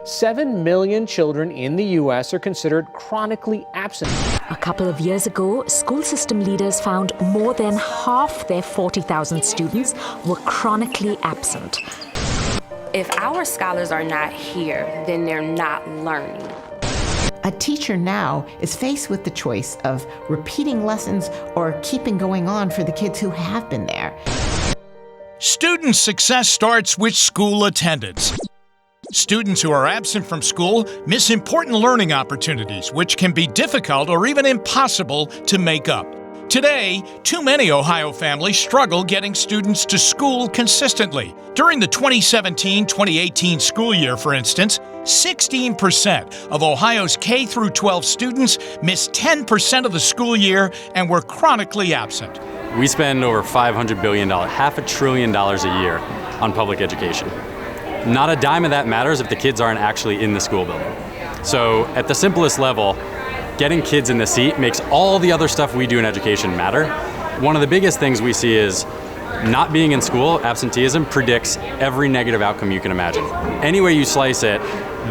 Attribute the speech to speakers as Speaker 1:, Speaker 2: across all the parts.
Speaker 1: 7 million children in the U.S. are considered chronically absent.
Speaker 2: A couple of years ago, school system leaders found more than half their 40,000 students were chronically absent.
Speaker 3: If our scholars are not here, then they're not learning.
Speaker 4: A teacher now is faced with the choice of repeating lessons or keeping going on for the kids who have been there.
Speaker 5: Student success starts with school attendance. Students who are absent from school miss important learning opportunities, which can be difficult or even impossible to make up. Today, too many Ohio families struggle getting students to school consistently. During the 2017-2018 school year, for instance, 16% of Ohio's K-12 students missed 10% of the school year and were chronically absent.
Speaker 6: We spend over $500 billion, $500 billion a year on public education. Not a dime of that matters if the kids aren't actually in the school building. So at the simplest level, getting kids in the seat makes all the other stuff we do in education matter. One of the biggest things we see is not being in school, absenteeism, predicts every negative outcome you can imagine. Any way you slice it,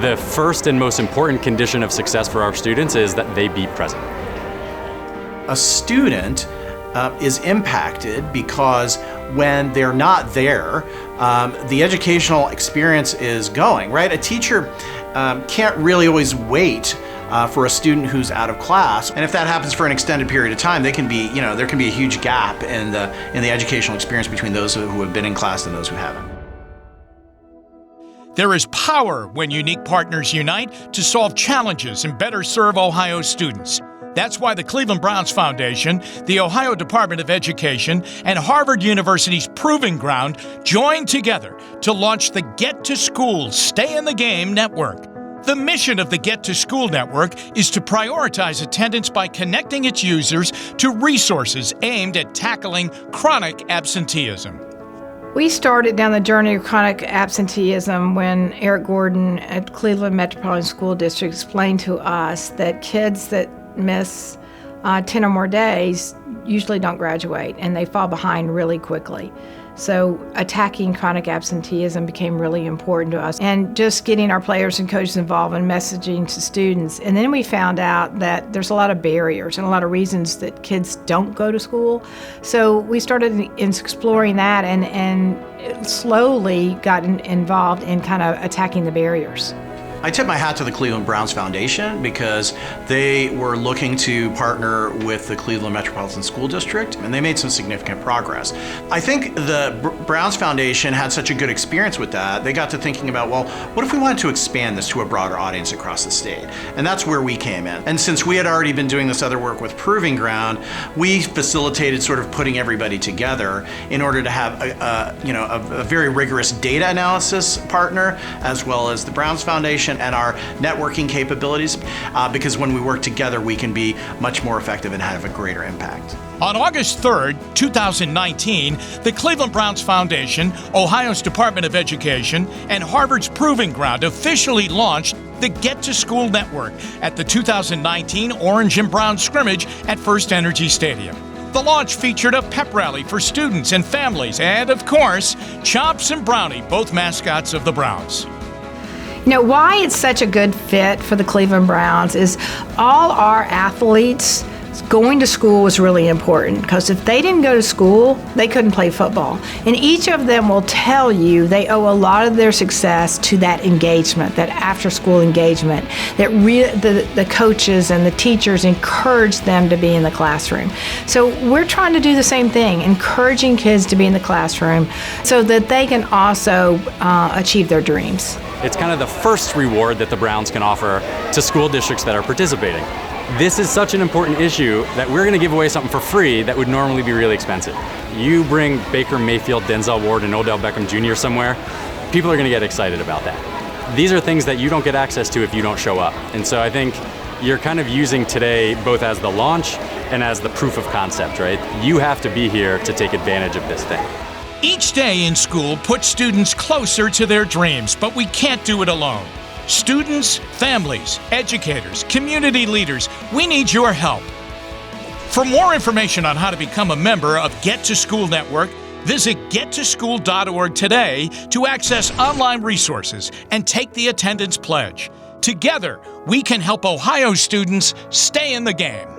Speaker 6: the first and most important condition of success for our students is that they be present.
Speaker 7: A student is impacted because when they're not there, the educational experience is going, right? A teacher can't really always wait for a student who's out of class. And if that happens for an extended period of time, there can be a huge gap in the educational experience between those who have been in class and those who haven't.
Speaker 5: There is power when unique partners unite to solve challenges and better serve Ohio students. That's why the Cleveland Browns Foundation, the Ohio Department of Education, and Harvard University's Proving Ground joined together to launch the Get to School, Stay in the Game network. The mission of the Get to School network is to prioritize attendance by connecting its users to resources aimed at tackling chronic absenteeism.
Speaker 8: We started down the journey of chronic absenteeism when Eric Gordon at Cleveland Metropolitan School District explained to us that kids that miss 10 or more days usually don't graduate and they fall behind really quickly. So attacking chronic absenteeism became really important to us, and just getting our players and coaches involved in messaging to students. And then we found out that there's a lot of barriers and a lot of reasons that kids don't go to school. So we started exploring that and slowly got involved in kind of attacking the barriers.
Speaker 7: I tip my hat to the Cleveland Browns Foundation because they were looking to partner with the Cleveland Metropolitan School District, and they made some significant progress. I think the Browns Foundation had such a good experience with that, they got to thinking about, well, what if we wanted to expand this to a broader audience across the state? And that's where we came in. And since we had already been doing this other work with Proving Ground, we facilitated sort of putting everybody together in order to have a very rigorous data analysis partner, as well as the Browns Foundation and our networking capabilities, because when we work together, we can be much more effective and have a greater impact.
Speaker 5: On August 3rd, 2019, the Cleveland Browns Foundation, Ohio's Department of Education, and Harvard's Proving Ground officially launched the Get to School Network at the 2019 Orange and Brown scrimmage at First Energy Stadium. The launch featured a pep rally for students and families, and of course, Chops and Brownie, both mascots of the Browns.
Speaker 8: You know, why it's such a good fit for the Cleveland Browns is all our athletes going to school was really important, because if they didn't go to school, they couldn't play football. And each of them will tell you they owe a lot of their success to that engagement, that after-school engagement, that the coaches and the teachers encourage them to be in the classroom. So we're trying to do the same thing, encouraging kids to be in the classroom so that they can also achieve their dreams.
Speaker 6: It's kind of the first reward that the Browns can offer to school districts that are participating. This is such an important issue that we're going to give away something for free that would normally be really expensive. You bring Baker Mayfield, Denzel Ward, and Odell Beckham Jr. somewhere, people are going to get excited about that. These are things that you don't get access to if you don't show up. And so I think you're kind of using today both as the launch and as the proof of concept, right? You have to be here to take advantage of this thing.
Speaker 5: Each day in school puts students closer to their dreams, but we can't do it alone. Students, families, educators, community leaders, we need your help. For more information on how to become a member of Get to School Network, Visit gettoschool.org today to access online resources and take the attendance pledge. Together, we can help Ohio students stay in the game.